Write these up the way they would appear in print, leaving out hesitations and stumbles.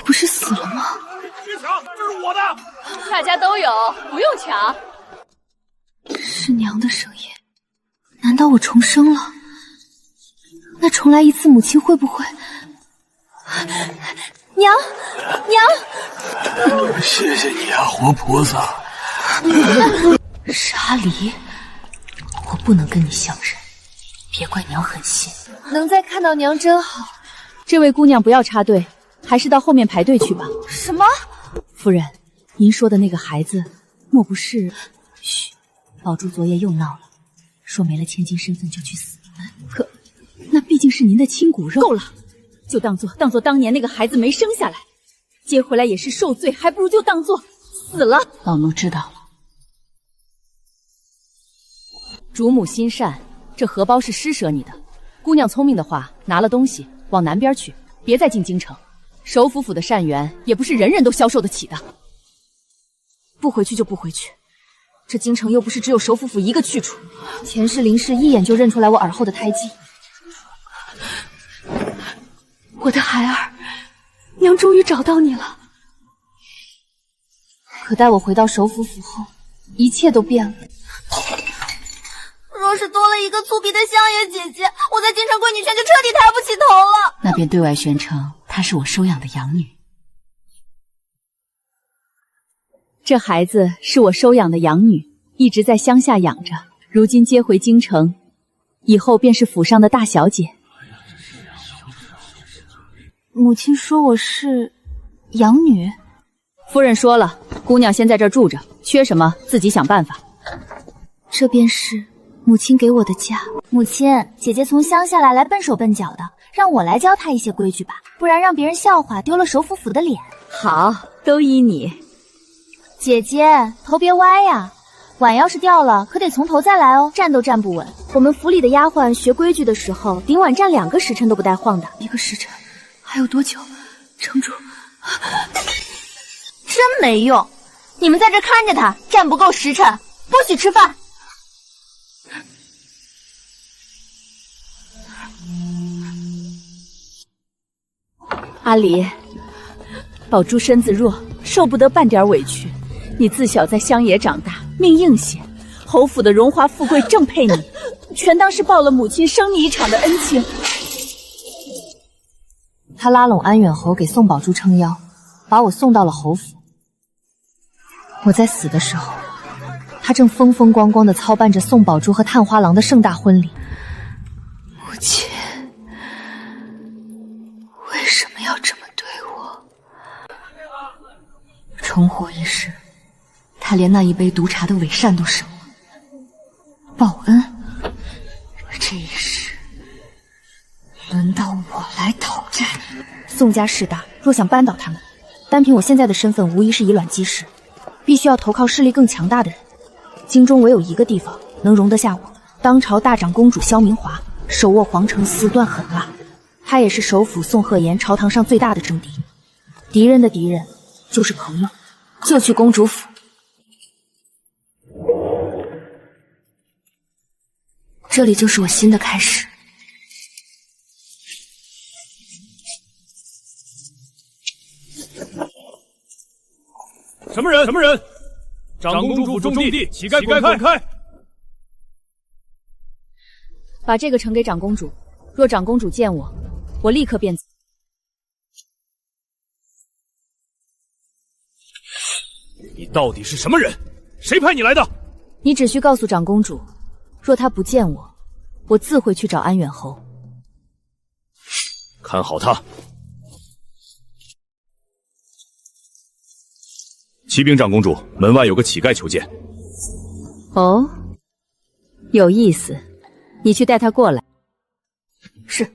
不是死了吗？别抢，这是我的！大家都有，不用抢。是娘的声音，难道我重生了？那重来一次，母亲会不会？娘，谢谢你啊，活菩萨。是阿离，我不能跟你相认，别怪娘狠心。能再看到娘真好。这位姑娘不要插队，还是到后面排队去吧。什么？夫人，您说的那个孩子，莫不是……嘘，宝珠昨夜又闹了，说没了千金身份就去死。可那毕竟是您的亲骨肉。够了，就当做当年那个孩子没生下来，接回来也是受罪，还不如就当做死了。老奴知道了。主母心善，这荷包是施舍你的。姑娘聪明的话，拿了东西往南边去，别再进京城。首府府的善缘也不是人人都消受得起的。不回去就不回去，这京城又不是只有首府府一个去处。前世林氏一眼就认出来我耳后的胎记。我的孩儿，娘终于找到你了。可待我回到首府府后，一切都变了。若是多了一个粗鄙的香爷姐姐，我在京城闺女圈就彻底抬不起头了。那便对外宣称她是我收养的养女。这孩子是我收养的养女，一直在乡下养着，如今接回京城，以后便是府上的大小姐。母亲说我是养女。夫人说了，姑娘先在这儿住着，缺什么自己想办法。这便是母亲给我的家。母亲，姐姐从乡下来笨手笨脚的，让我来教她一些规矩吧，不然让别人笑话，丢了首府府的脸。好，都依你。姐姐，头别歪呀，碗要是掉了，可得从头再来哦，站都站不稳。我们府里的丫鬟学规矩的时候，顶碗站2个时辰都不带晃的。1个时辰，还有多久？撑住！真没用！你们在这看着她，站不够时辰，不许吃饭。阿离，宝珠身子弱，受不得半点委屈。你自小在乡野长大，命硬些，侯府的荣华富贵正配你，全当是报了母亲生你一场的恩情。他拉拢安远侯给宋宝珠撑腰，把我送到了侯府。我在死的时候，他正风风光光地操办着宋宝珠和探花郎的盛大婚礼。母亲，为什么要这么对我？重活一世，他连那一杯毒茶的伪善都省了。报恩，这一世轮到我来讨债。宋家势大，若想扳倒他们，单凭我现在的身份，无疑是以卵击石，必须要投靠势力更强大的人。京中唯有一个地方能容得下我，当朝大长公主萧明华，手握皇城4段狠辣，她也是首府宋鹤岩朝堂上最大的政敌。敌人的敌人就是朋友，就去公主府。这里就是我新的开始。什么人？什么人？长公主府种地，乞丐滚开！把这个呈给长公主，若长公主见我，我立刻便走。你到底是什么人？谁派你来的？你只需告诉长公主，若她不见我，我自会去找安远侯。看好他。启禀长公主，门外有个乞丐求见。哦，有意思，你去带他过来。是。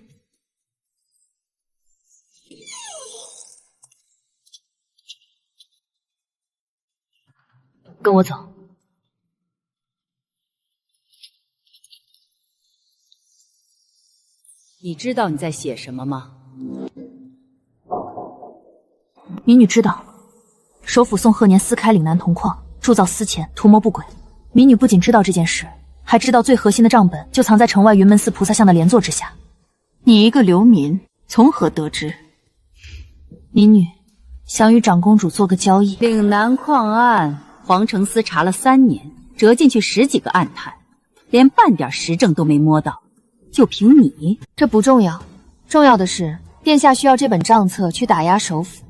跟我走。你知道你在写什么吗？民女知道。首府宋鹤年私开岭南铜矿，铸造私钱，图谋不轨。民女不仅知道这件事，还知道最核心的账本就藏在城外云门寺菩萨像的莲座之下。你一个流民，从何得知？民女想与长公主做个交易。岭南矿案，皇城司查了3年，折进去10几个暗探，连半点实证都没摸到，就凭你？这不重要，重要的是殿下需要这本账册去打压首府，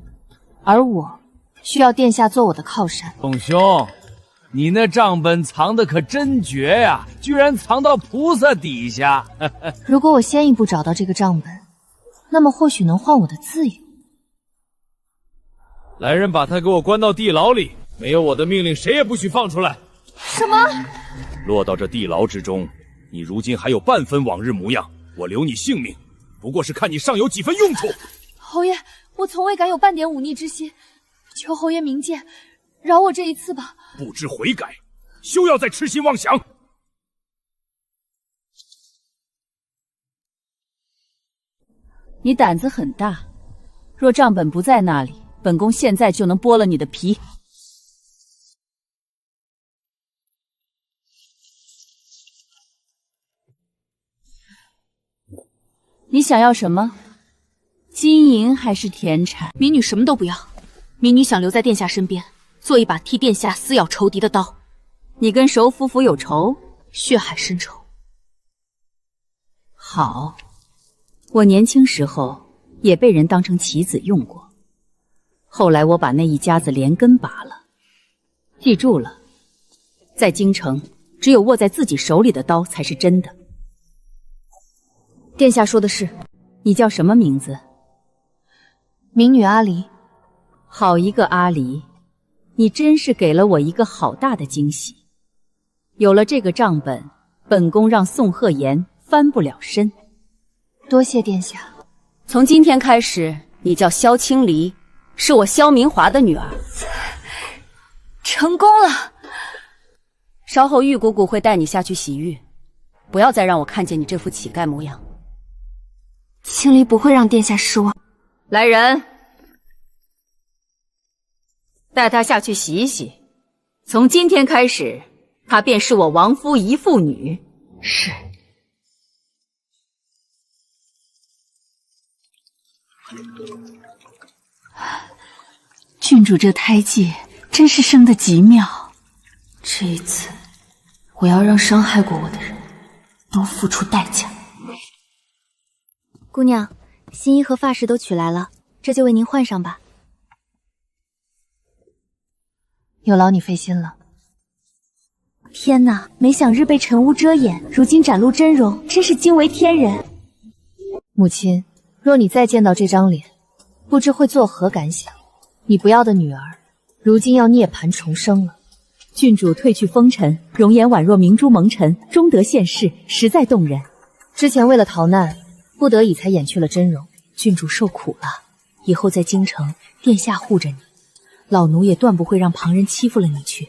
而我需要殿下做我的靠山。董兄，你那账本藏的可真绝呀，居然藏到菩萨底下。如果我先一步找到这个账本，那么或许能换我的自由。来人，把他给我关到地牢里，没有我的命令，谁也不许放出来。什么？落到这地牢之中，你如今还有半分往日模样，我留你性命，不过是看你尚有几分用处。侯爷，我从未敢有半点忤逆之心，求侯爷明鉴，饶我这一次吧。不知悔改，休要再痴心妄想。你胆子很大，若账本不在那里，本宫现在就能剥了你的皮。你想要什么？金银还是田产？民女什么都不要，民女想留在殿下身边，做一把替殿下撕咬仇敌的刀。你跟首府府有仇？血海深仇。好，我年轻时候也被人当成棋子用过，后来我把那一家子连根拔了。记住了，在京城，只有握在自己手里的刀才是真的。殿下说的是。你叫什么名字？民女阿离。好一个阿离，你真是给了我一个好大的惊喜。有了这个账本，本宫让宋鹤言翻不了身。多谢殿下。从今天开始，你叫萧清离，是我萧明华的女儿。成功了。稍后玉姑姑会带你下去洗浴，不要再让我看见你这副乞丐模样。青离不会让殿下失望。来人，带她下去洗一洗。从今天开始，她便是我王夫一妇女。是。郡主这胎记真是生得极妙。这一次，我要让伤害过我的人都付出代价。姑娘，新衣和发饰都取来了，这就为您换上吧。有劳你费心了。天哪，没想日被尘雾遮掩，如今展露真容，真是惊为天人。母亲，若你再见到这张脸，不知会作何感想。你不要的女儿，如今要涅槃重生了。郡主褪去风尘，容颜宛若明珠蒙尘，终得现世，实在动人。之前为了逃难，不得已才掩去了真容。郡主受苦了，以后在京城，殿下护着你，老奴也断不会让旁人欺负了你去。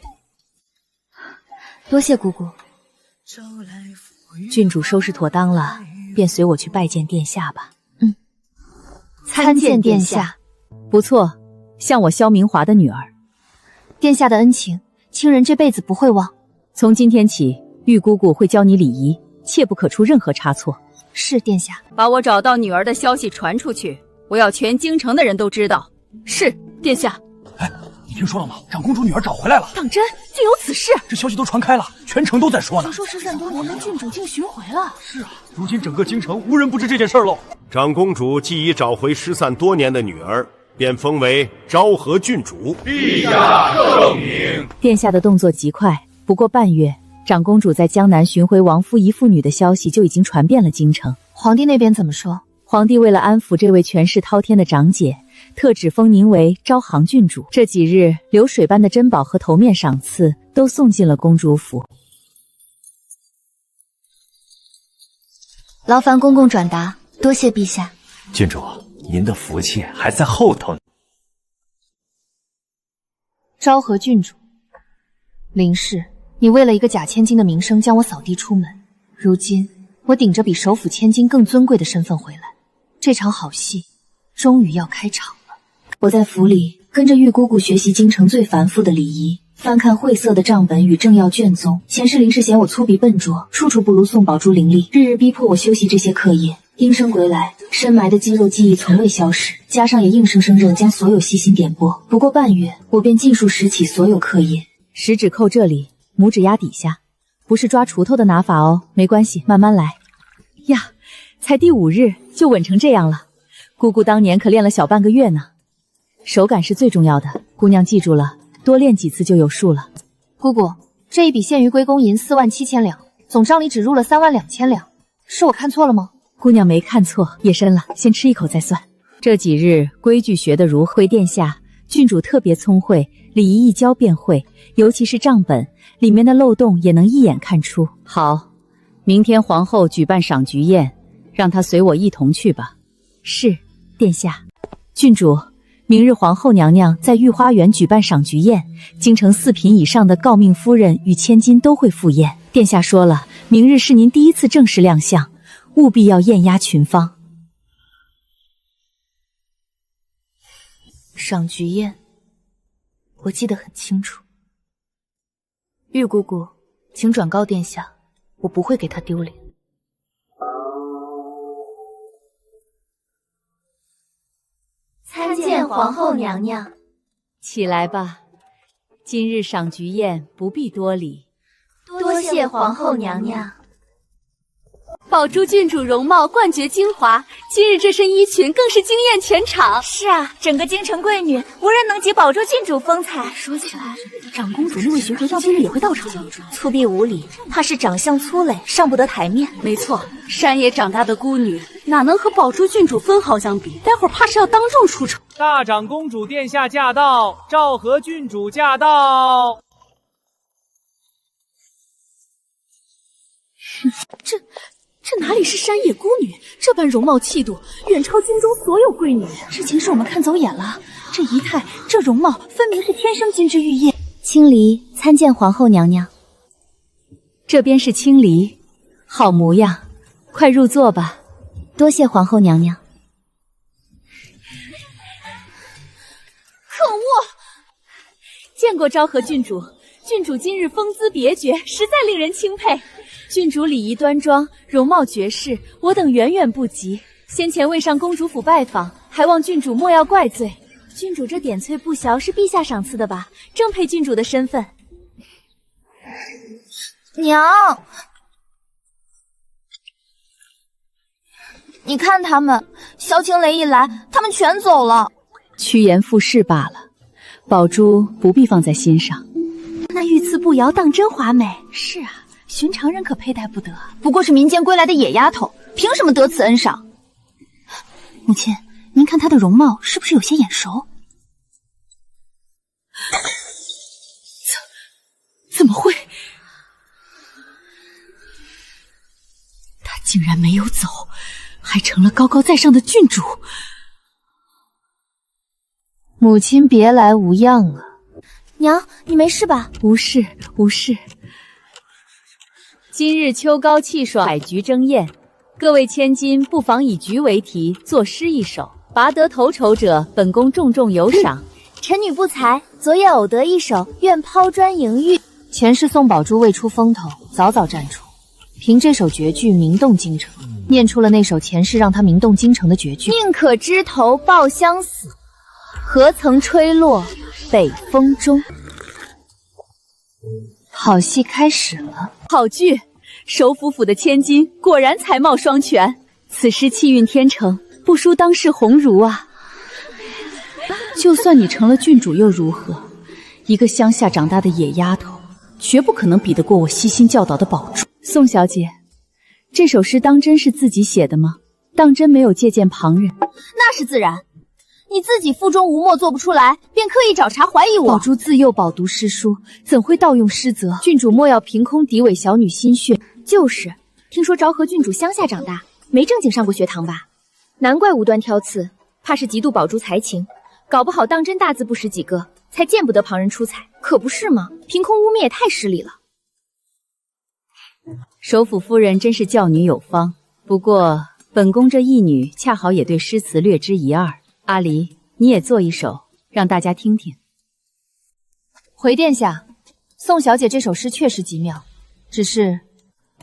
多谢姑姑。郡主收拾妥当了，便随我去拜见殿下吧。参见殿下。不错，像我萧明华的女儿。殿下的恩情，亲人这辈子不会忘。从今天起，玉姑姑会教你礼仪，切不可出任何差错。是殿下。把我找到女儿的消息传出去，我要全京城的人都知道。是殿下。哎，你听说了吗？长公主女儿找回来了。当真？竟有此事？这消息都传开了，全城都在说呢。听说13多年，郡主竟寻回了。是啊，如今整个京城无人不知这件事喽。长公主既已找回失散多年的女儿，便封为昭和郡主。陛下圣明。殿下的动作极快，不过半月，长公主在江南寻回王夫一妇女的消息就已经传遍了京城。皇帝那边怎么说？皇帝为了安抚这位权势滔天的长姐，特指封您为昭杭郡主。这几日流水般的珍宝和头面赏赐都送进了公主府。劳烦公公转达，多谢陛下。郡主，您的福气还在后头呢。昭和郡主，林氏，你为了一个假千金的名声将我扫地出门，如今我顶着比首府千金更尊贵的身份回来，这场好戏终于要开场了。我在府里跟着玉姑姑学习京城最繁复的礼仪，翻看晦涩的账本与政要卷宗。前世林氏嫌我粗鄙笨拙，处处不如宋宝珠伶俐，日日逼迫我修习这些课业，阴生归来，深埋的肌肉记忆从未消失，加上也硬生生地将所有细心点拨。不过半月，我便尽数拾起所有课业。食指扣这里，拇指压底下，不是抓锄头的拿法哦，没关系，慢慢来。呀，才第5日就稳成这样了，姑姑当年可练了小半个月呢。手感是最重要的，姑娘记住了，多练几次就有数了。姑姑，这一笔现余归公银47000两，总账里只入了32000两，是我看错了吗？姑娘没看错，夜深了，先吃一口再算。这几日规矩学得如何？回殿下，郡主特别聪慧，礼仪一教便会，尤其是账本里面的漏洞也能一眼看出。好，明天皇后举办赏菊宴，让她随我一同去吧。是，殿下。郡主，明日皇后娘娘在御花园举办赏菊宴，京城4品以上的诰命夫人与千金都会赴宴。殿下说了，明日是您第一次正式亮相，务必要艳压群芳。赏菊宴，我记得很清楚。玉姑姑，请转告殿下，我不会给她丢脸。参见皇后娘娘。起来吧，今日赏菊宴不必多礼。多谢皇后娘娘。宝珠郡主容貌冠绝京华，今日这身衣裙更是惊艳全场。是啊，整个京城贵女无人能及宝珠郡主风采。说起来，长公主那位学哲今日也会到场。粗鄙无礼，怕是长相粗磊，上不得台面。没错，山野长大的孤女哪能和宝珠郡主分毫相比？待会儿怕是要当众出丑。大长公主殿下驾到，昭和郡主驾到。这哪里是山野孤女？这般容貌气度，远超京中所有贵女。之前是我们看走眼了，这仪态，这容貌，分明是天生金枝玉叶。青离参见皇后娘娘。这边是青离，好模样，快入座吧。多谢皇后娘娘。可恶！见过昭和郡主，郡主今日风姿别绝，实在令人钦佩。郡主礼仪端庄，容貌绝世，我等远远不及。先前未上公主府拜访，还望郡主莫要怪罪。郡主这点翠不小是陛下赏赐的吧？正配郡主的身份。娘，你看他们，萧青雷一来，他们全走了。趋炎附势罢了，宝珠不必放在心上。那玉瓷步摇当真华美。是啊，寻常人可佩戴不得。不过是民间归来的野丫头，凭什么得此恩赏？母亲，您看她的容貌是不是有些眼熟？怎么会？她竟然没有走，还成了高高在上的郡主。母亲别来无恙啊。娘，你没事吧？无事，无事。今日秋高气爽，百菊争艳，各位千金不妨以菊为题，作诗一首，拔得头筹者，本宫重重有赏。臣女不才，昨夜偶得一首，愿抛砖迎玉。前世宋宝珠未出风头，早早站出，凭这首绝句名动京城，念出了那首前世让他名动京城的绝句：宁可枝头抱香死，何曾吹落北风中。好戏开始了。好剧，首府府的千金果然才貌双全，此诗气韵天成，不输当世鸿儒啊。就算你成了郡主又如何？一个乡下长大的野丫头，绝不可能比得过我悉心教导的宝珠。宋小姐，这首诗当真是自己写的吗？当真没有借鉴旁人？那是自然。你自己腹中无墨做不出来，便刻意找茬怀疑我。宝珠自幼饱读诗书，怎会盗用诗则？郡主莫要凭空诋毁小女心血。就是，听说昭和郡主乡下长大，没正经上过学堂吧？难怪无端挑刺，怕是嫉妒宝珠才情，搞不好当真大字不识几个，才见不得旁人出彩。可不是吗？凭空污蔑也太失礼了。首府夫人真是教女有方，不过本宫这一女恰好也对诗词略知一二。阿离，你也做一首，让大家听听。回殿下，宋小姐这首诗确实极妙，只是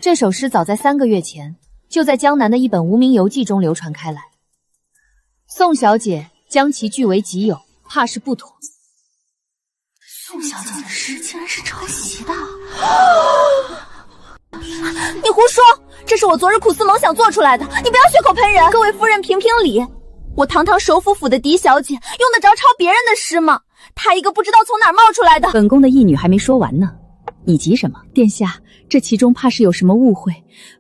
这首诗早在3个月前就在江南的一本无名游记中流传开来。宋小姐将其据为己有，怕是不妥。宋小姐的诗竟然是抄袭的！你胡说！这是我昨日苦思冥想做出来的，你不要血口喷人！各位夫人评评理，我堂堂首府府的嫡小姐，用得着抄别人的诗吗？她一个不知道从哪儿冒出来的。本宫的义女还没说完呢，你急什么？殿下，这其中怕是有什么误会。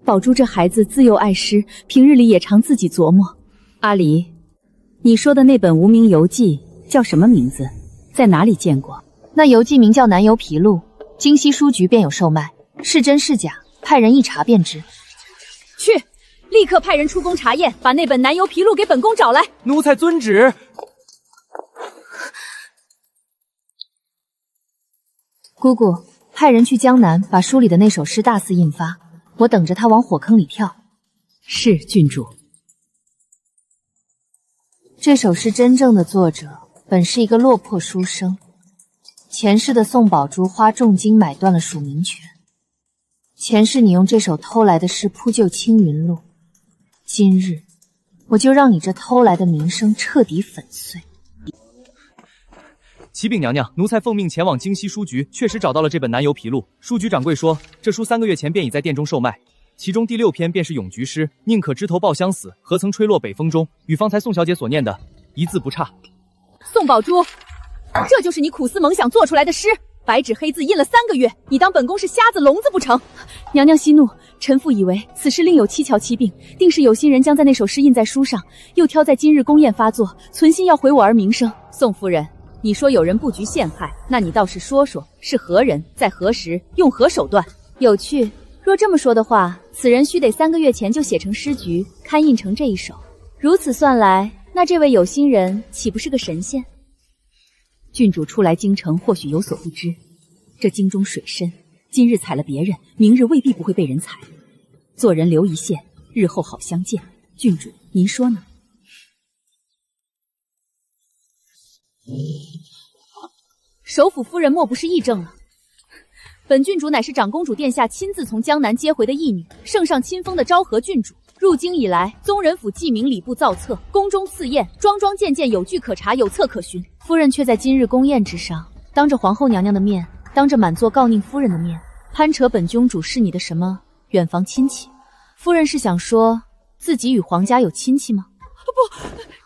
宝珠这孩子自幼爱诗，平日里也常自己琢磨。阿离，你说的那本无名游记叫什么名字？在哪里见过？那游记名叫《南游皮录》，京西书局便有售卖，是真是假，派人一查便知。去，立刻派人出宫查验，把那本《南游皮录》给本宫找来。奴才遵旨。姑姑，派人去江南把书里的那首诗大肆印发，我等着他往火坑里跳。是，郡主。这首诗真正的作者本是一个落魄书生，前世的宋宝珠花重金买断了署名权，前世你用这首偷来的诗铺就青云路，今日我就让你这偷来的名声彻底粉碎。启禀娘娘，奴才奉命前往京西书局，确实找到了这本《南游皮录》。书局掌柜说，这书3个月前便已在店中售卖，其中第6篇便是咏菊诗，宁可枝头抱香死，何曾吹落北风中，与方才宋小姐所念的一字不差。宋宝珠，这就是你苦思冥想做出来的诗，白纸黑字印了3个月，你当本宫是瞎子聋子不成？娘娘息怒，臣妇以为此事另有蹊跷奇柄，定是有心人将在那首诗印在书上，又挑在今日宫宴发作，存心要毁我儿名声。宋夫人，你说有人布局陷害，那你倒是说说是何人，在何时，用何手段？有趣。若这么说的话，此人须得3个月前就写成诗局，刊印成这一首。如此算来，那这位有心人岂不是个神仙？郡主初来京城，或许有所不知，这京中水深，今日踩了别人，明日未必不会被人踩。做人留一线，日后好相见。郡主，您说呢？首府夫人莫不是议政了？本郡主乃是长公主殿下亲自从江南接回的义女，圣上亲封的昭和郡主。入京以来，宗人府记名礼部造册，宫中赐宴，桩桩件件有据可查，有册可循。夫人却在今日宫宴之上，当着皇后娘娘的面，当着满座诰宁夫人的面，攀扯本君主是你的什么远房亲戚？夫人是想说自己与皇家有亲戚吗？不，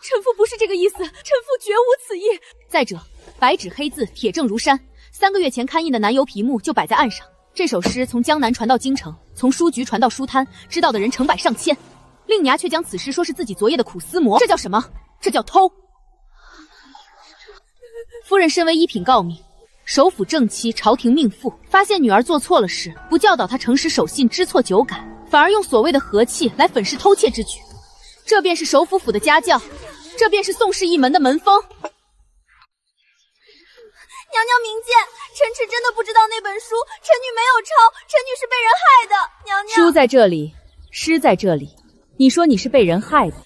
臣妇不是这个意思，臣妇绝无此意。再者，白纸黑字，铁证如山，3个月前刊印的南游皮目就摆在案上。这首诗从江南传到京城，从书局传到书摊，知道的人成百上千。令娘却将此诗说是自己昨夜的苦思磨，这叫什么？这叫偷。夫人身为一品诰命，首辅正妻，朝廷命妇，发现女儿做错了事，不教导她诚实守信，知错久改，反而用所谓的和气来粉饰偷窃之举，这便是首辅府的家教，这便是宋氏一门的门风。娘娘明鉴，臣妾真的不知道那本书，臣女没有抄，臣女是被人害的。娘娘，书在这里，诗在这里，你说你是被人害的，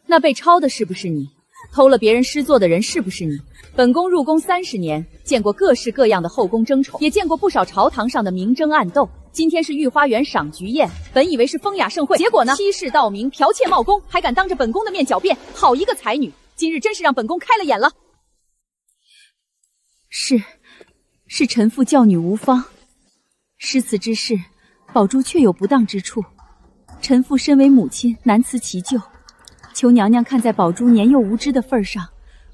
那被抄的是不是你？偷了别人诗作的人是不是你？本宫入宫30年，见过各式各样的后宫争宠，也见过不少朝堂上的明争暗斗。今天是御花园赏菊宴，本以为是风雅盛会，结果呢，欺世盗名，剽窃冒功，还敢当着本宫的面狡辩，好一个才女！今日真是让本宫开了眼了。是臣妇教女无方，诗词之事，宝珠确有不当之处，臣妇身为母亲，难辞其咎，求娘娘看在宝珠年幼无知的份上，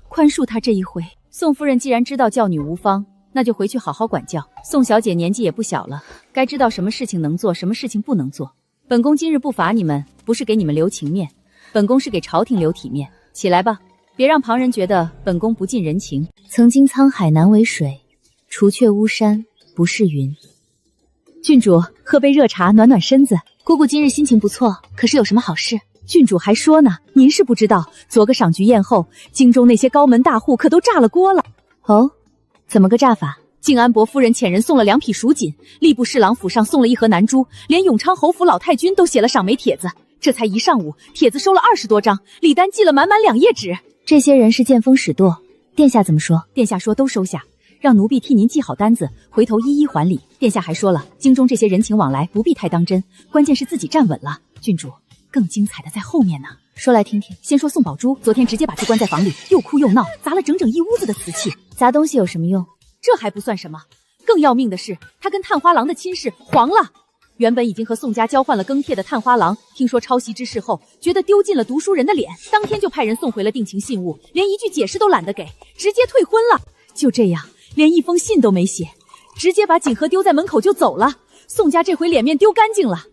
宽恕她这一回。宋夫人既然知道教女无方，那就回去好好管教。宋小姐年纪也不小了，该知道什么事情能做，什么事情不能做。本宫今日不罚你们，不是给你们留情面，本宫是给朝廷留体面。起来吧，别让旁人觉得本宫不近人情。曾经沧海难为水，除却巫山不是云。郡主，喝杯热茶暖暖身子。姑姑今日心情不错，可是有什么好事？郡主还说呢，您是不知道，昨个赏菊宴后，京中那些高门大户可都炸了锅了。哦，怎么个炸法？靖安伯夫人遣人送了2匹蜀锦，吏部侍郎府上送了1盒南珠，连永昌侯府老太君都写了赏梅帖子。这才一上午，帖子收了20多张，礼单寄了满满2页纸。这些人是见风使舵，殿下怎么说？殿下说都收下，让奴婢替您记好单子，回头一一还礼。殿下还说了，京中这些人情往来不必太当真，关键是自己站稳了。郡主，更精彩的在后面呢。说来听听。先说宋宝珠，昨天直接把她关在房里，又哭又闹，砸了整整一屋子的瓷器。砸东西有什么用？这还不算什么，更要命的是，她跟探花郎的亲事黄了。原本已经和宋家交换了更帖的探花郎，听说抄袭之事后，觉得丢尽了读书人的脸，当天就派人送回了定情信物，连一句解释都懒得给，直接退婚了。就这样，连一封信都没写，直接把锦盒丢在门口就走了。宋家这回脸面丢干净了。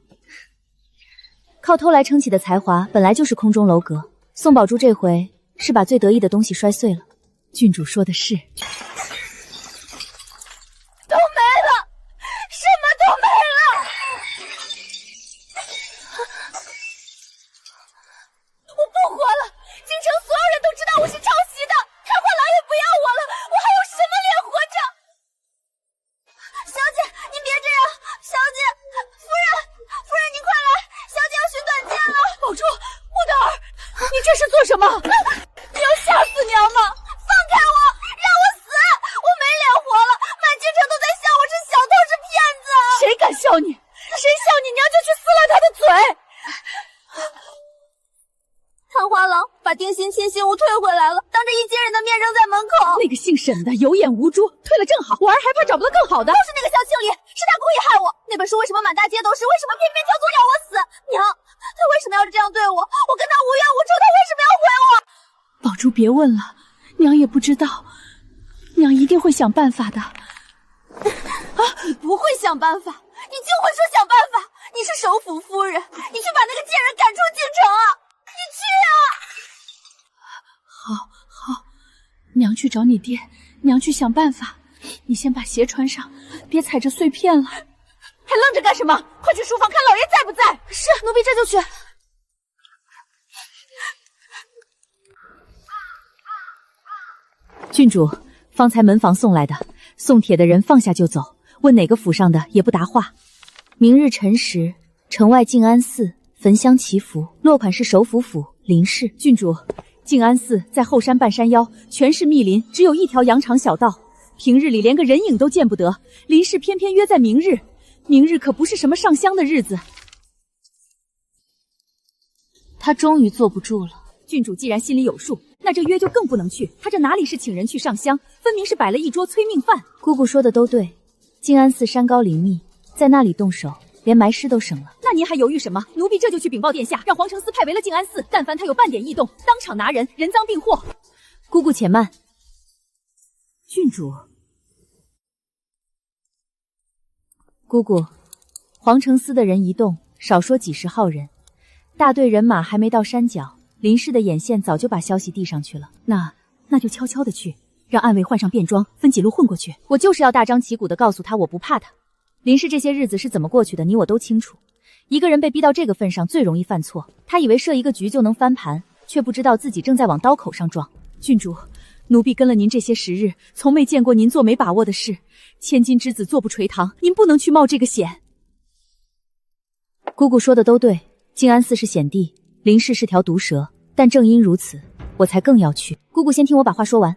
靠偷来撑起的才华，本来就是空中楼阁。宋宝珠这回是把最得意的东西摔碎了。郡主说的是。都没了，什么都没了。我不活了，京城所有人都知道我是抄袭的，探花郎也不要我了，我还有什么脸活着？小姐，您别这样，小姐，夫人您快来，小姐要寻短见了。宝珠，木德儿，你这是做什么？你要吓死娘吗？放开我，让我死！我没脸活了，满京城都在笑我是小偷，是骗子。谁敢笑你？谁笑你，娘就去撕了他的嘴！探花郎把定心亲信物退回来了，当着一街人的面扔在门口。那个姓沈的有眼无珠，退了正好，我儿还怕找不到更好的。都是那个小庆里，是他故意害我。那本书为什么满大街都是？为什么偏偏挑唆要我死？娘，他为什么要这样对我？我跟他无冤无仇，他为什么要毁我？宝珠，别问了，娘也不知道，娘一定会想办法的。你不会想办法，你就会说想办法。你是首府夫人，你去把那个贱人赶出京城啊！你去啊！好，娘去找你爹，娘去想办法。你先把鞋穿上，别踩着碎片了。还愣着干什么？快去书房看老爷在不在。是，奴婢这就去。郡主，方才门房送来的，送帖的人放下就走，问哪个府上的也不答话。明日辰时，城外静安寺焚香祈福，落款是首府府林氏。郡主，静安寺在后山半山腰，全是密林，只有一条羊肠小道，平日里连个人影都见不得。林氏偏偏约在明日，明日可不是什么上香的日子。他终于坐不住了。郡主既然心里有数，那这约就更不能去。他这哪里是请人去上香，分明是摆了一桌催命饭。姑姑说的都对，静安寺山高林密，在那里动手，连埋尸都省了。那您还犹豫什么？奴婢这就去禀报殿下，让皇城司派围了静安寺，但凡他有半点异动，当场拿人，人赃并获。姑姑且慢。郡主，姑姑，皇城司的人一动，少说几十号人，大队人马还没到山脚，林氏的眼线早就把消息递上去了。那就悄悄的去，让暗卫换上便装，分几路混过去。我就是要大张旗鼓的告诉他，我不怕他。林氏这些日子是怎么过去的，你我都清楚。一个人被逼到这个份上，最容易犯错。他以为设一个局就能翻盘，却不知道自己正在往刀口上撞。郡主，奴婢跟了您这些时日，从没见过您做没把握的事。千金之子坐不垂堂，您不能去冒这个险。姑姑说的都对，静安寺是险地，林氏是条毒蛇，但正因如此，我才更要去。姑姑先听我把话说完。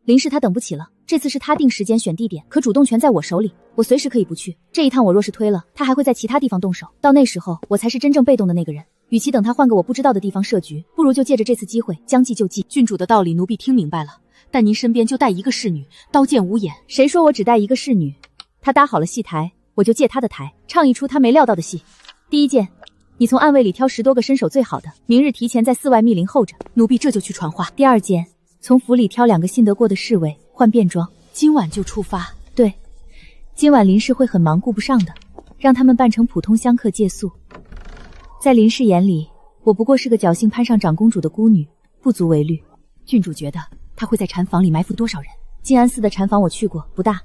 林氏他等不起了，这次是他定时间选地点，可主动权在我手里，我随时可以不去。这一趟我若是推了，他还会在其他地方动手，到那时候我才是真正被动的那个人。与其等他换个我不知道的地方设局，不如就借着这次机会将计就计。郡主的道理奴婢听明白了，但您身边就带一个侍女，刀剑无眼。谁说我只带一个侍女？他搭好了戏台，我就借他的台，唱一出他没料到的戏。第一件，你从暗卫里挑10多个身手最好的，明日提前在寺外密林候着，奴婢这就去传话。第二件，从府里挑2个信得过的侍卫，换便装，今晚就出发。对，今晚林氏会很忙，顾不上的，让他们扮成普通香客借宿。在林氏眼里，我不过是个侥幸攀上长公主的孤女，不足为虑。郡主觉得他会在禅房里埋伏多少人？静安寺的禅房我去过，不大，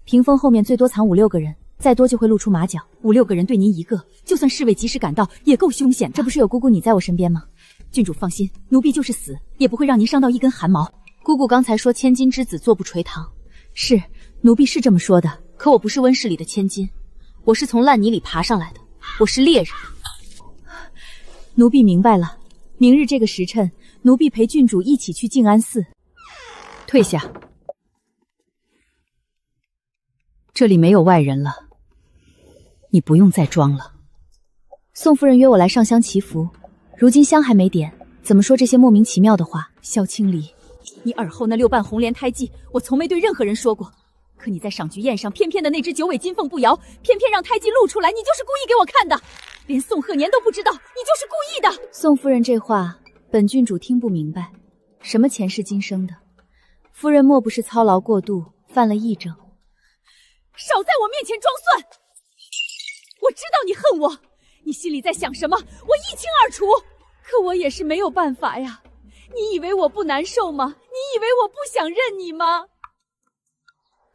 屏风后面最多藏5、6个人，再多就会露出马脚。5、6个人对您一个，就算侍卫及时赶到，也够凶险的。这不是有姑姑你在我身边吗？郡主放心，奴婢就是死，也不会让您伤到一根汗毛。姑姑刚才说千金之子坐不垂堂，是，奴婢是这么说的。可我不是温室里的千金，我是从烂泥里爬上来的，我是猎人。奴婢明白了，明日这个时辰，奴婢陪郡主一起去静安寺。退下。这里没有外人了，你不用再装了。宋夫人约我来上香祈福，如今香还没点，怎么说这些莫名其妙的话？萧清离，你耳后那6瓣红莲胎记，我从没对任何人说过。可你在赏菊宴上偏偏的那只9尾金凤不摇，偏偏让胎记露出来，你就是故意给我看的，连宋鹤年都不知道，你就是故意的。宋夫人这话，本郡主听不明白，什么前世今生的，夫人莫不是操劳过度，犯了癔症？少在我面前装蒜！我知道你恨我，你心里在想什么，我一清二楚。可我也是没有办法呀。你以为我不难受吗？你以为我不想认你吗？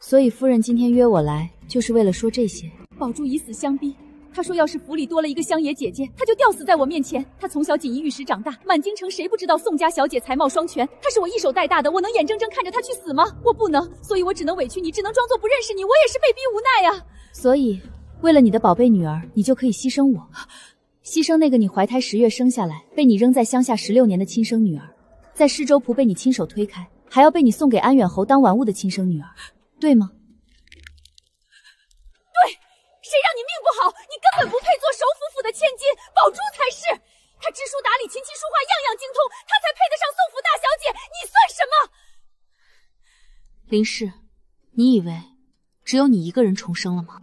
所以夫人今天约我来，就是为了说这些。宝珠以死相逼，他说要是府里多了一个香爷姐姐，他就吊死在我面前。他从小锦衣玉食长大，满京城谁不知道宋家小姐才貌双全？她是我一手带大的，我能眼睁睁看着她去死吗？我不能，所以我只能委屈你，只能装作不认识你，我也是被逼无奈呀。所以为了你的宝贝女儿，你就可以牺牲我，牺牲那个你怀胎10月生下来，被你扔在乡下16年的亲生女儿，在施州蒲被你亲手推开，还要被你送给安远侯当玩物的亲生女儿，对吗？对，谁让你命不好？你根本不配做首府府的千金，宝珠才是。她知书达理，琴棋书画样样精通，她才配得上宋府大小姐，你算什么？林氏，你以为只有你一个人重生了吗？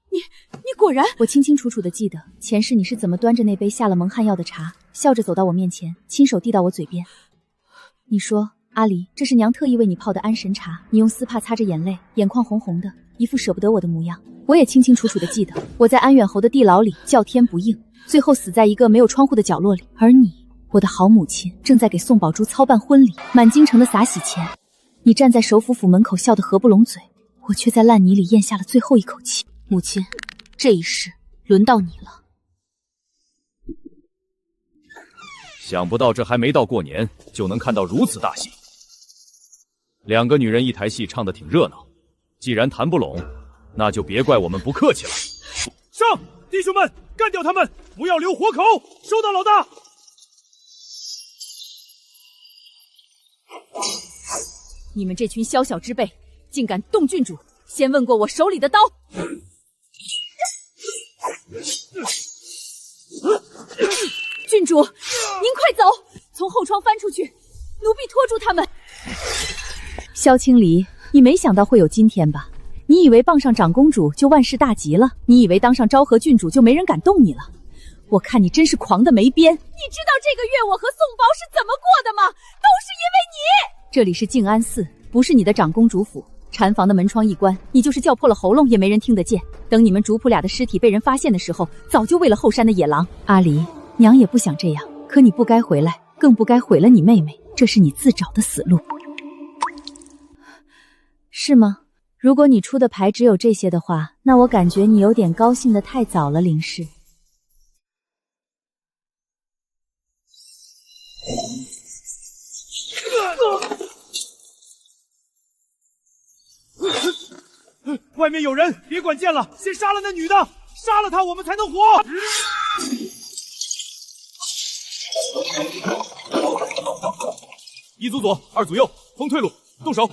你果然……我清清楚楚的记得前世你是怎么端着那杯下了蒙汗药的茶，笑着走到我面前，亲手递到我嘴边。你说，阿离，这是娘特意为你泡的安神茶，你用丝帕擦着眼泪，眼眶红红的，一副舍不得我的模样。我也清清楚楚的记得，我在安远侯的地牢里叫天不应，最后死在一个没有窗户的角落里，而你，我的好母亲，正在给宋宝珠操办婚礼，满京城的撒喜钱。你站在首府府门口笑得合不拢嘴，我却在烂泥里咽下了最后一口气。母亲，这一世轮到你了。想不到这还没到过年，就能看到如此大戏。2个女人一台戏，唱得挺热闹。既然谈不拢，那就别怪我们不客气了。上，弟兄们，干掉他们，不要留活口！收到，老大。你们这群宵小之辈，竟敢动郡主！先问过我手里的刀。郡主，您快走，从后窗翻出去，奴婢拖住他们。萧清离，你没想到会有今天吧？你以为傍上长公主就万事大吉了？你以为当上昭和郡主就没人敢动你了？我看你真是狂的没边。你知道这个月我和宋宝是怎么过的吗？都是因为你。这里是静安寺，不是你的长公主府。禅房的门窗一关，你就是叫破了喉咙也没人听得见。等你们主仆俩的尸体被人发现的时候，早就喂了后山的野狼。阿离，娘也不想这样，可你不该回来，更不该毁了你妹妹，这是你自找的死路。是吗？如果你出的牌只有这些的话，那我感觉你有点高兴的太早了，林氏。外面有人，别管见了，先杀了那女的，杀了她我们才能活。1组左，2组右，封退路，动手。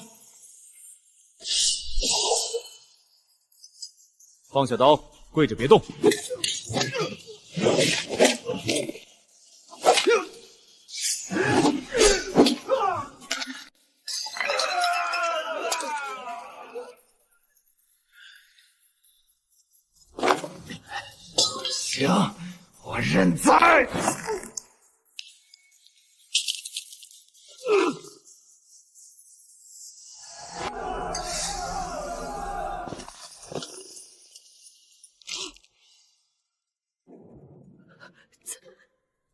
放下刀，跪着别动。行，我认栽。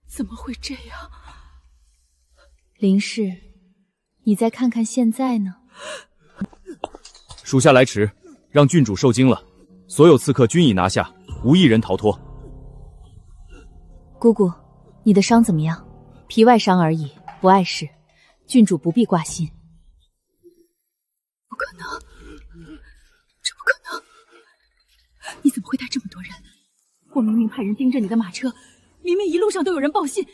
怎么会这样？林氏，你再看看现在呢？属下来迟，让郡主受惊了，所有刺客均已拿下，无一人逃脱。姑姑，你的伤怎么样？皮外伤而已，不碍事，郡主不必挂心。不可能，这不可能！你怎么会带这么多人？我明明派人盯着你的马车，明明一路上都有人报信，你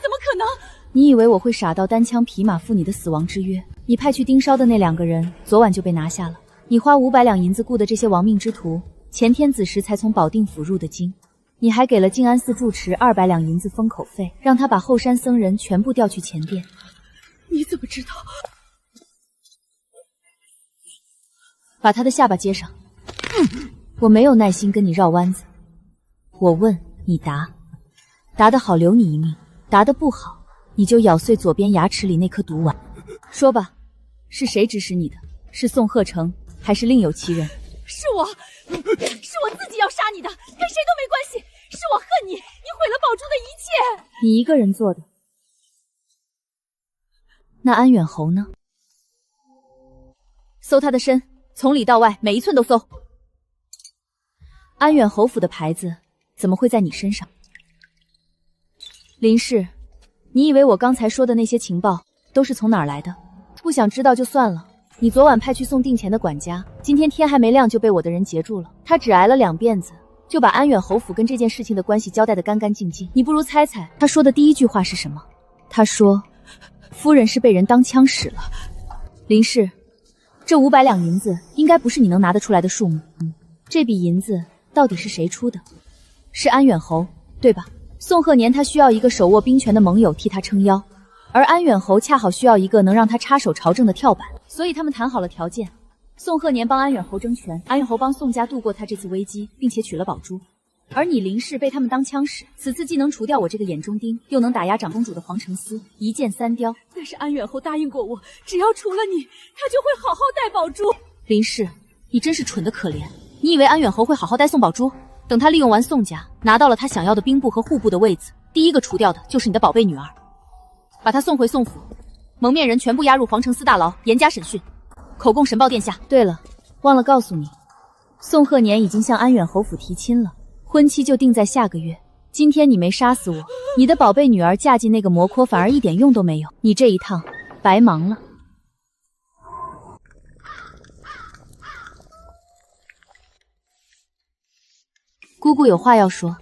怎么可能？你以为我会傻到单枪匹马赴你的死亡之约？你派去盯梢的那2个人，昨晚就被拿下了。你花500两银子雇的这些亡命之徒，前天子时才从保定府入的京，你还给了静安寺住持200两银子封口费，让他把后山僧人全部调去前殿。你怎么知道？把他的下巴接上。我没有耐心跟你绕弯子，我问你答，答得好留你一命，答得不好你就咬碎左边牙齿里那颗毒丸。说吧，是谁指使你的？是宋鹤成，还是另有其人？是我自己要杀你的，跟谁都没关系。是我恨你，你毁了宝珠的一切。你一个人做的。那安远侯呢？搜他的身，从里到外每一寸都搜。安远侯府的牌子怎么会在你身上？林氏，你以为我刚才说的那些情报都是从哪儿来的？不想知道就算了。你昨晚派去送定钱的管家，今天天还没亮就被我的人截住了。他只挨了2辫子，就把安远侯府跟这件事情的关系交代得干干净净。你不如猜猜他说的第一句话是什么？他说夫人是被人当枪使了。林氏，这500两银子应该不是你能拿得出来的数目。这笔银子到底是谁出的？是安远侯，对吧？宋鹤年他需要一个手握兵权的盟友替他撑腰，而安远侯恰好需要一个能让他插手朝政的跳板，所以他们谈好了条件。宋鹤年帮安远侯争权，安远侯帮宋家度过他这次危机，并且娶了宝珠。而你林氏被他们当枪使，此次既能除掉我这个眼中钉，又能打压长公主的黄承思，一箭3雕。但是安远侯答应过我，只要除了你，他就会好好待宝珠。林氏，你真是蠢得可怜。你以为安远侯会好好待宋宝珠？等他利用完宋家，拿到了他想要的兵部和户部的位子，第一个除掉的就是你的宝贝女儿。把她送回宋府，蒙面人全部押入皇城司大牢，严加审讯，口供审报殿下。对了，忘了告诉你，宋鹤年已经向安远侯府提亲了，婚期就定在下个月。今天你没杀死我，你的宝贝女儿嫁进那个魔窟反而一点用都没有，你这一趟白忙了。姑姑有话要说。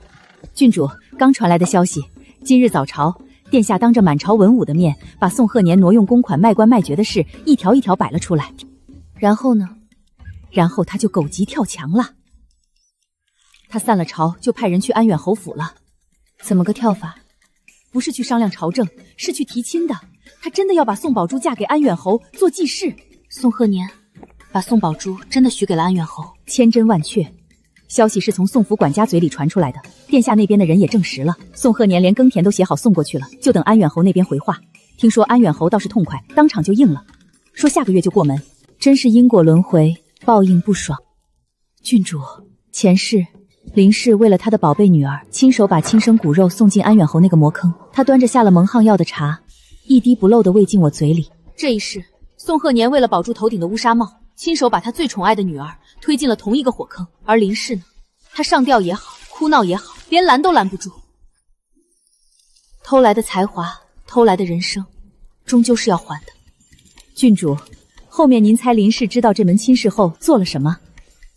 郡主，刚传来的消息，今日早朝，殿下当着满朝文武的面，把宋鹤年挪用公款卖官卖爵的事一条一条摆了出来。然后呢？然后他就狗急跳墙了。他散了朝，就派人去安远侯府了。怎么个跳法？不是去商量朝政，是去提亲的。他真的要把宋宝珠嫁给安远侯做继室。宋鹤年把宋宝珠真的许给了安远侯，千真万确。消息是从宋府管家嘴里传出来的，殿下那边的人也证实了。宋鹤年连耕田都写好送过去了，就等安远侯那边回话。听说安远侯倒是痛快，当场就应了，说下个月就过门。真是因果轮回，报应不爽。郡主，前世林氏为了他的宝贝女儿，亲手把亲生骨肉送进安远侯那个魔坑，他端着下了蒙汗药的茶，一滴不漏的喂进我嘴里。这一世，宋鹤年为了保住头顶的乌纱帽，亲手把他最宠爱的女儿推进了同一个火坑。而林氏呢，他上吊也好，哭闹也好，连拦都拦不住。偷来的才华，偷来的人生，终究是要还的。郡主，后面您猜林氏知道这门亲事后做了什么？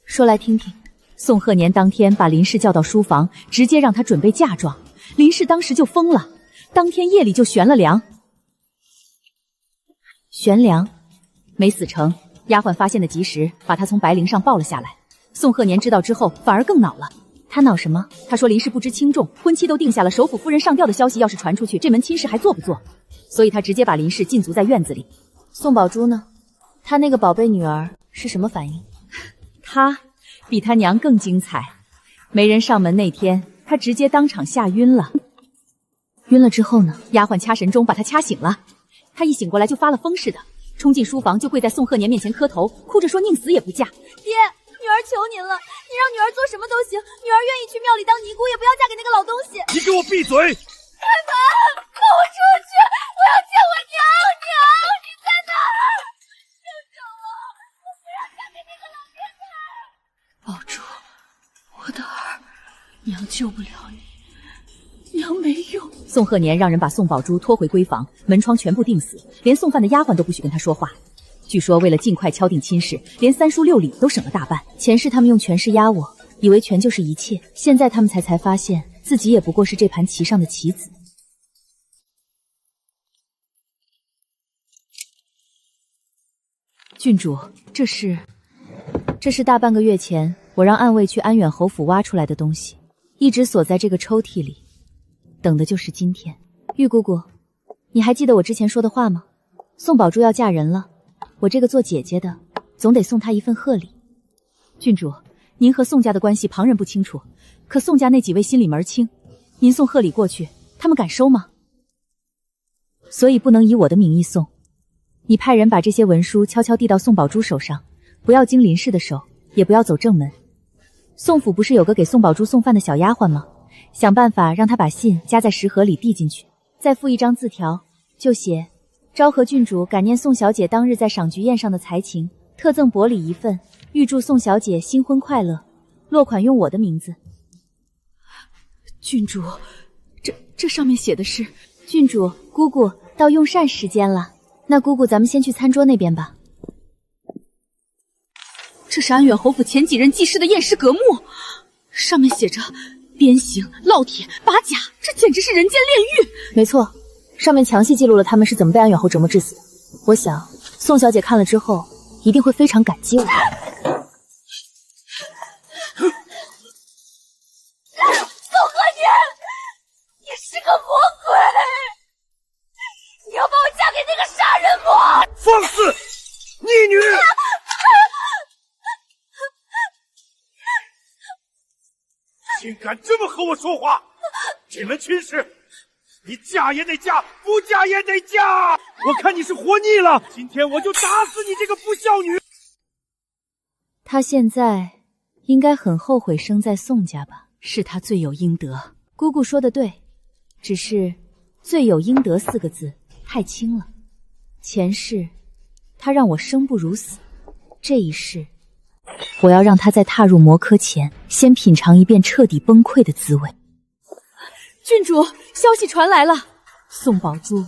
说来听听。宋鹤年当天把林氏叫到书房，直接让她准备嫁妆。林氏当时就疯了，当天夜里就悬了梁。悬梁没死成，丫鬟发现的及时，把她从白绫上抱了下来。宋鹤年知道之后，反而更恼了。他恼什么？他说林氏不知轻重，婚期都定下了，首府夫人上吊的消息要是传出去，这门亲事还做不做？所以他直接把林氏禁足在院子里。宋宝珠呢？他那个宝贝女儿是什么反应？他比他娘更精彩。没人上门那天，他直接当场吓晕了。晕了之后呢？丫鬟掐神钟把他掐醒了。他一醒过来就发了疯似的，冲进书房就跪在宋鹤年面前磕头，哭着说宁死也不嫁。爹，女儿求您了，你让女儿做什么都行，女儿愿意去庙里当尼姑，也不要嫁给那个老东西。你给我闭嘴！开门，放我出去！我要见我娘！娘，你在哪儿？救救我！我不要嫁给那个老变态！宝珠，我的儿，娘救不了你，娘没用。宋鹤年让人把宋宝珠拖回闺房，门窗全部钉死，连送饭的丫鬟都不许跟他说话。据说为了尽快敲定亲事，连3书6礼都省了大半。前世他们用权势压我，以为权就是一切，现在他们才发现自己也不过是这盘棋上的棋子。郡主，这是这是大半个月前我让暗卫去安远侯府挖出来的东西，一直锁在这个抽屉里，等的就是今天。玉姑姑，你还记得我之前说的话吗？宋宝珠要嫁人了，我这个做姐姐的总得送她一份贺礼。郡主，您和宋家的关系旁人不清楚，可宋家那几位心里门清，您送贺礼过去，他们敢收吗？所以不能以我的名义送，你派人把这些文书悄悄递到宋宝珠手上，不要经林氏的手，也不要走正门。宋府不是有个给宋宝珠送饭的小丫鬟吗？想办法让她把信夹在食盒里递进去，再附一张字条，就写昭和郡主感念宋小姐当日在赏菊宴上的才情，特赠薄礼一份，预祝宋小姐新婚快乐。落款用我的名字。郡主，这上面写的是郡主姑姑到用膳时间了，那姑姑咱们先去餐桌那边吧。这是安远侯府前几任继室的验尸阁墓，上面写着鞭刑、烙铁、拔甲，这简直是人间炼狱。没错，上面详细记录了他们是怎么被安远侯折磨致死的。我想宋小姐看了之后一定会非常感激我。宋和年，你是个魔鬼！你要把我嫁给那个杀人魔！放肆，逆女！竟敢这么和我说话！这门亲事，你嫁也得嫁，不嫁也得嫁！我看你是活腻了，今天我就打死你这个不孝女！她现在应该很后悔生在宋家吧？是她罪有应得。姑姑说的对，只是罪有应得4个字太轻了。前世她让我生不如死，这一世我要让她在踏入魔科前先品尝一遍彻底崩溃的滋味。郡主，消息传来了，宋宝珠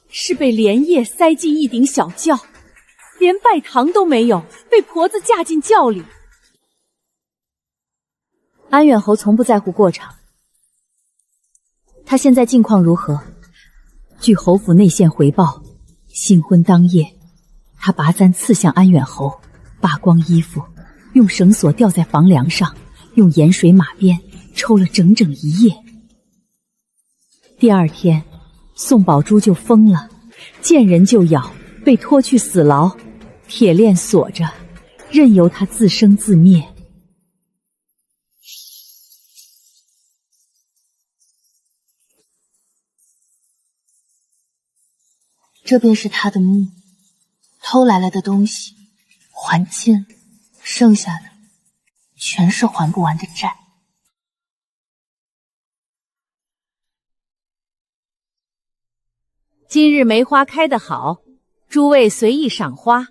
是被连夜塞进一顶小轿，连拜堂都没有，被婆子架进轿里。安远侯从不在乎过场，他现在境况如何？据侯府内线回报，新婚当夜，他拔簪刺向安远侯，扒光衣服，用绳索吊在房梁上，用盐水马鞭抽了整整1夜。第二天，宋宝珠就疯了，见人就咬，被拖去死牢，铁链锁着，任由他自生自灭。这便是他的墓，偷来了的东西还尽，剩下的全是还不完的债。今日梅花开得好，诸位随意赏花。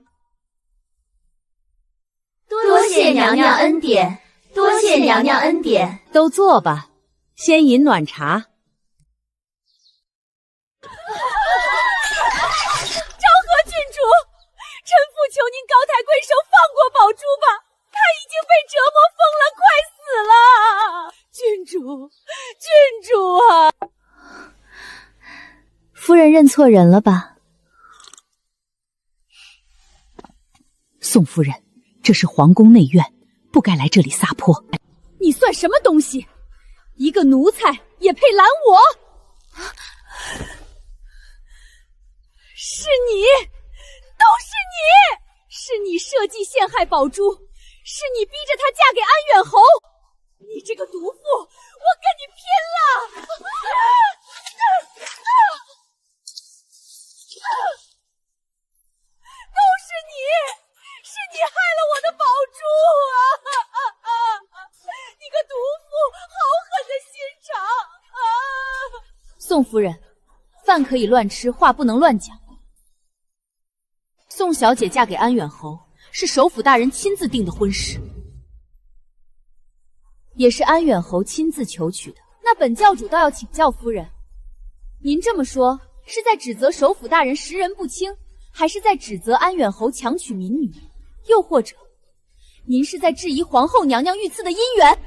多谢娘娘恩典，多谢娘娘恩典。都坐吧，先饮暖茶。臣妇求您高抬贵手，放过宝珠吧，她已经被折磨疯了，快死了！郡主，郡主啊！夫人认错人了吧？宋夫人，这是皇宫内院，不该来这里撒泼。你算什么东西？一个奴才也配拦我？是你！都是你！是你设计陷害宝珠，是你逼着她嫁给安远侯！你这个毒妇，我跟你拼了！都是你！是你害了我的宝珠啊！你个毒妇，好狠的心肠啊！宋夫人，饭可以乱吃，话不能乱讲。宋小姐嫁给安远侯，是首府大人亲自定的婚事，也是安远侯亲自求娶的。那本教主倒要请教夫人，您这么说是在指责首府大人识人不清，还是在指责安远侯强娶民女？又或者，您是在质疑皇后娘娘遇刺的姻缘？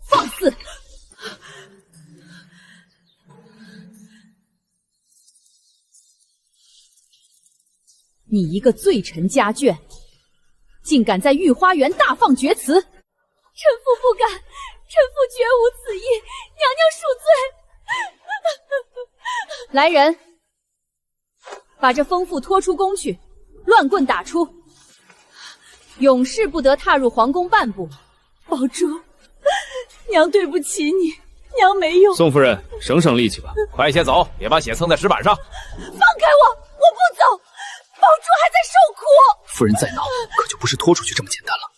放肆！你一个罪臣家眷，竟敢在御花园大放厥词！臣妇不敢，臣妇绝无此意，娘娘恕罪。来人，把这疯妇拖出宫去，乱棍打出，永世不得踏入皇宫半步。宝珠，娘对不起你，娘没有。宋夫人，省省力气吧，快些走，别把血蹭在石板上。放开我，我不走，宝珠还在受苦。夫人再闹，可就不是拖出去这么简单了。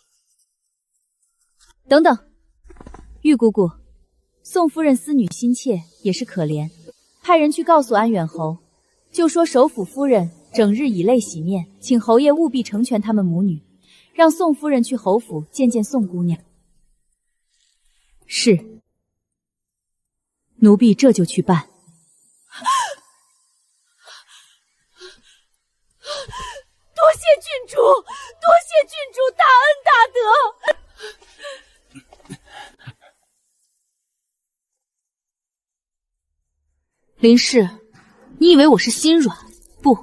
等等，玉姑姑，宋夫人思女心切，也是可怜，派人去告诉安远侯，就说首府夫人整日以泪洗面，请侯爷务必成全他们母女，让宋夫人去侯府见见宋姑娘。是，奴婢这就去办。多谢郡主，多谢郡主大恩大德。林氏，你以为我是心软？不，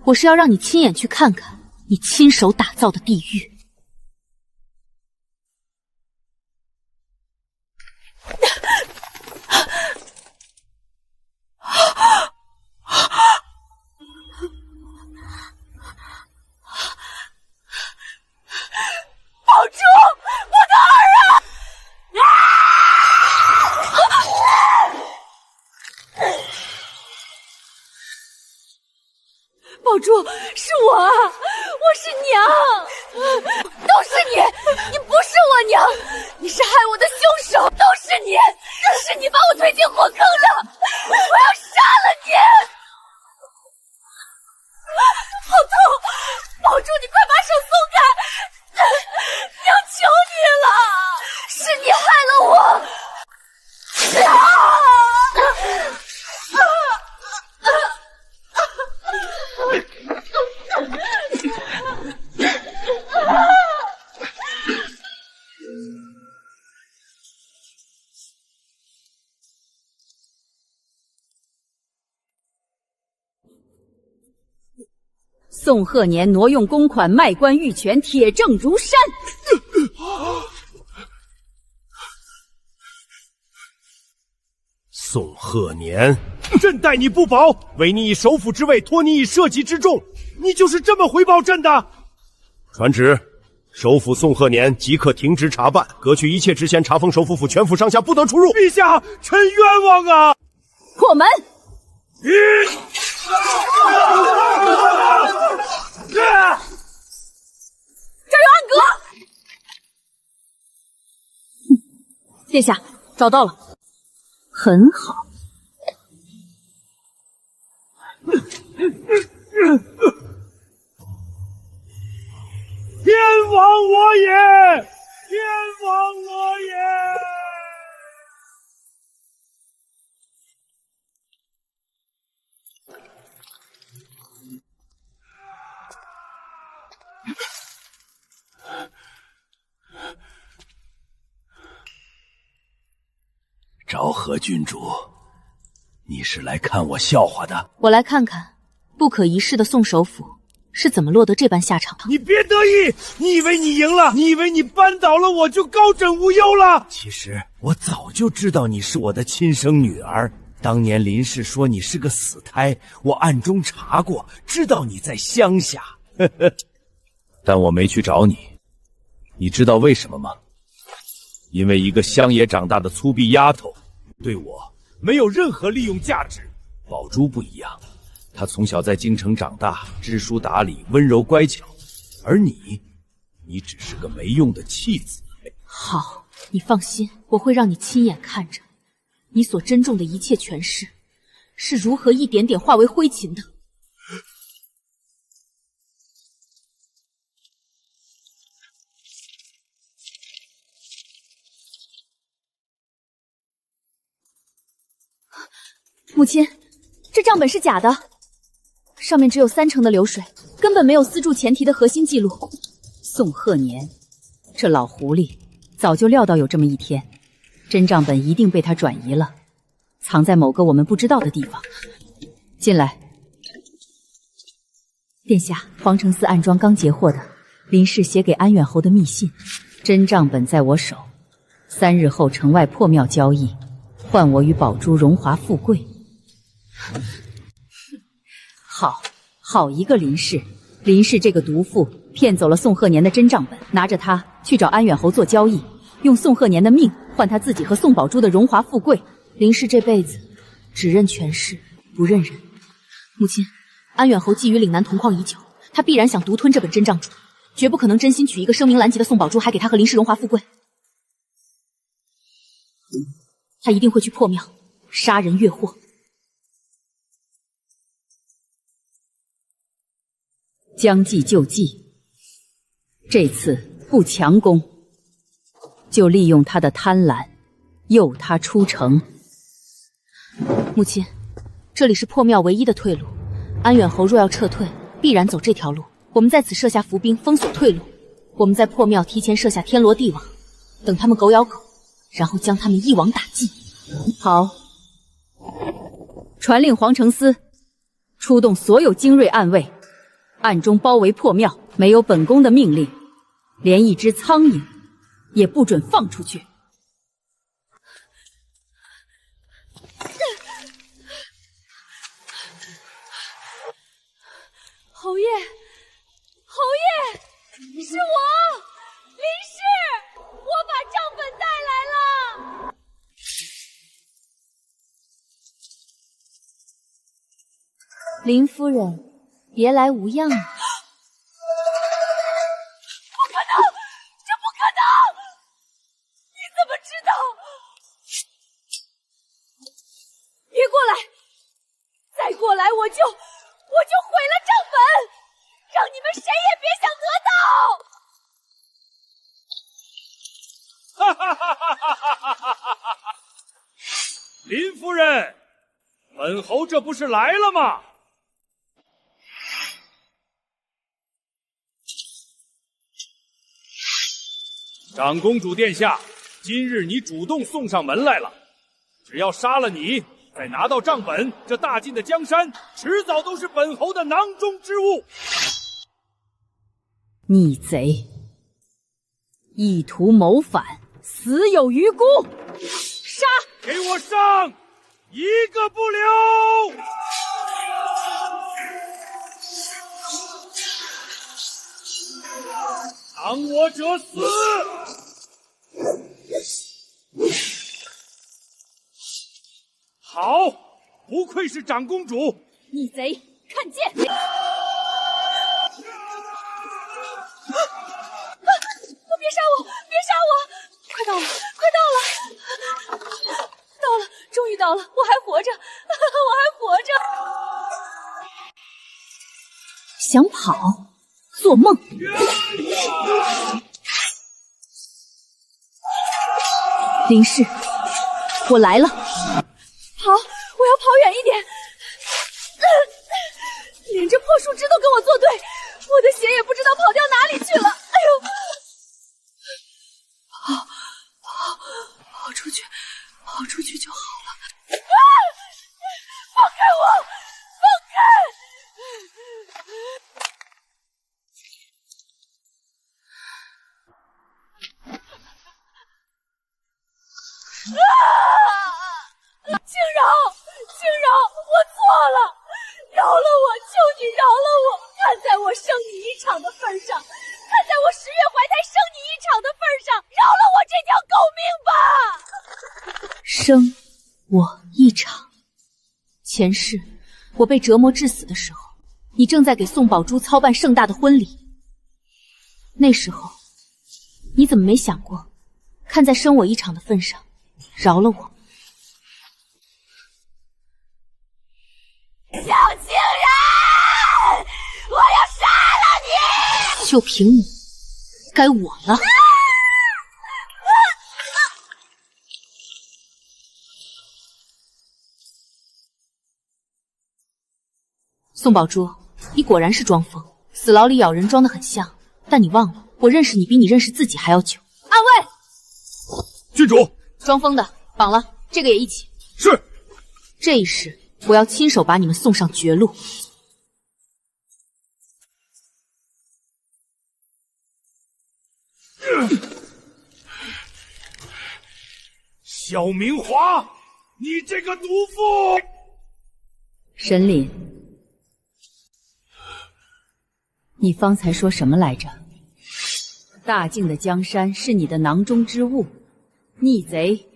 我是要让你亲眼去看看你亲手打造的地狱。宝珠，我的儿啊！宝珠，是我啊，我是娘，都是你，你不是我娘，你是害我的凶手，都是你，是你把我推进火坑的，我要杀了你！好痛，宝珠，你快把手松开，娘求你了，是你害了我！宋鹤年挪用公款，卖官鬻权，铁证如山。宋鹤年，朕待你不薄，委你以首辅之位，托你以社稷之重，你就是这么回报朕的？传旨，首辅宋鹤年即刻停职查办，革去一切职衔，查封首辅府全府上下不得出入。陛下，臣冤枉啊！破门！这儿有暗格。殿下，找到了。很好。天亡我也！天亡我也！昭和郡主，你是来看我笑话的？我来看看不可一世的宋首府是怎么落得这般下场的。你别得意，你以为你赢了？你以为你扳倒了我就高枕无忧了？其实我早就知道你是我的亲生女儿。当年林氏说你是个死胎，我暗中查过，知道你在乡下。但我没去找你，你知道为什么吗？因为一个乡野长大的粗鄙丫头，对我没有任何利用价值。宝珠不一样，她从小在京城长大，知书达理，温柔乖巧，而你只是个没用的弃子。好，你放心，我会让你亲眼看着你所珍重的一切权势是如何一点点化为灰烬的。母亲，这账本是假的，上面只有30%的流水，根本没有私铸前提的核心记录。宋鹤年，这老狐狸早就料到有这么一天，真账本一定被他转移了，藏在某个我们不知道的地方。进来。殿下，皇城寺暗桩刚截获的，林氏写给安远侯的密信，真账本在我手，3日后城外破庙交易，换我与宝珠荣华富贵。好一个林氏！林氏这个毒妇骗走了宋鹤年的真账本，拿着它去找安远侯做交易，用宋鹤年的命换他自己和宋宝珠的荣华富贵。林氏这辈子只认权势，不认人。母亲，安远侯觊觎岭南铜矿已久，他必然想独吞这本真账主，绝不可能真心娶一个声名狼藉的宋宝珠，还给他和林氏荣华富贵。他一定会去破庙杀人越货。将计就计，这次不强攻，就利用他的贪婪，诱他出城。母亲，这里是破庙唯一的退路，安远侯若要撤退，必然走这条路。我们在此设下伏兵，封锁退路。我们在破庙提前设下天罗地网，等他们狗咬狗，然后将他们一网打尽。好，传令皇城司，出动所有精锐暗卫，暗中包围破庙。没有本宫的命令，连一只苍蝇也不准放出去。侯爷，侯爷，是我，林氏，我把账本带来了。林夫人，别来无恙啊！不可能，这不可能！你怎么知道？别过来，再过来我就毁了账本，让你们谁也别想得到！哈哈哈哈哈哈哈哈！林夫人，本侯这不是来了吗？长公主殿下，今日你主动送上门来了，只要杀了你，再拿到账本，这大晋的江山迟早都是本侯的囊中之物。逆贼，意图谋反，死有余辜！杀！给我上，一个不留！挡我者死！好，不愧是长公主！逆贼，看剑！别杀我！别杀我！快到了，快到了！到了，终于到了！我还活着，我还活着！想跑？做梦！林氏，我来了！跑！我要跑远一点！连这破树枝都跟我作对，我的血也不知道跑掉哪里去了！哎呦！跑出去，跑出去就好了！啊！放开我！放开！轻饶，轻饶，我错了，饶了我，求你饶了我！看在我生你一场的份上，看在我10月怀胎生你一场的份上，饶了我这条狗命吧！生我一场。前世我被折磨致死的时候，你正在给宋宝珠操办盛大的婚礼。那时候，你怎么没想过，看在生我一场的份上，饶了我？小情人，我要杀了你！就凭你，该我了。宋宝珠，你果然是装疯，死牢里咬人装得很像，但你忘了，我认识你比你认识自己还要久。暗卫，郡主，装疯的绑了，这个也一起。是。这一世，我要亲手把你们送上绝路。萧明华，你这个毒妇！沈凛，你方才说什么来着？大靖的江山是你的囊中之物，逆贼，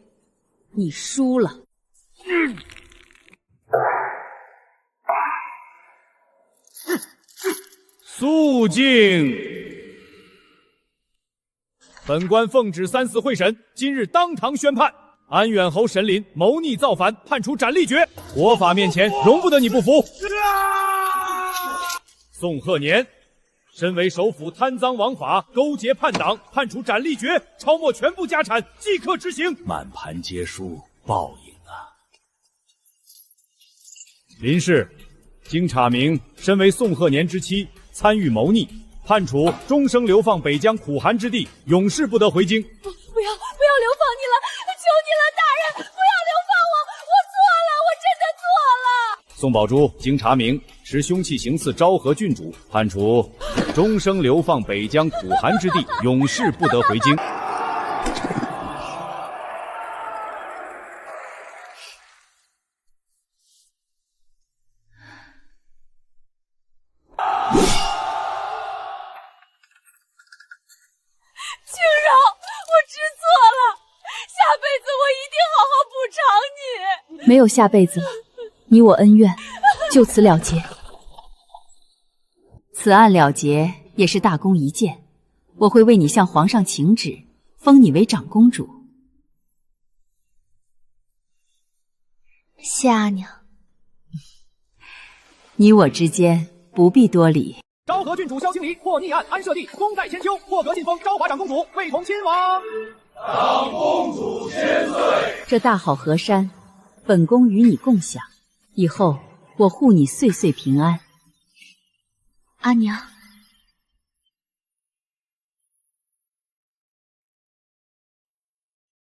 你输了。肃静！本官奉旨三司会审，今日当堂宣判：安远侯沈凛谋逆造反，判处斩立决。国法面前，容不得你不服。宋鹤年，身为首辅贪赃枉法，勾结叛党，判处斩立决，抄没全部家产，即刻执行。满盘皆输，报应啊！林氏，经查明，身为宋鹤年之妻，参与谋逆，判处终生流放北疆苦寒之地，永世不得回京。不要流放你了，求你了，大人，不要流放我，我错了，我真的错了。宋宝珠经查明，持凶器行刺昭和郡主，判处终生流放北疆苦寒之地，永世不得回京。没有下辈子了，你我恩怨就此了结。此案了结也是大功一件，我会为你向皇上请旨，封你为长公主。谢阿娘。你我之间不必多礼。昭和郡主萧清离破逆案安社地，功在千秋，破格晋封昭华长公主，为同亲王。长公主千岁。这大好河山，本宫与你共享，以后我护你岁岁平安。阿娘。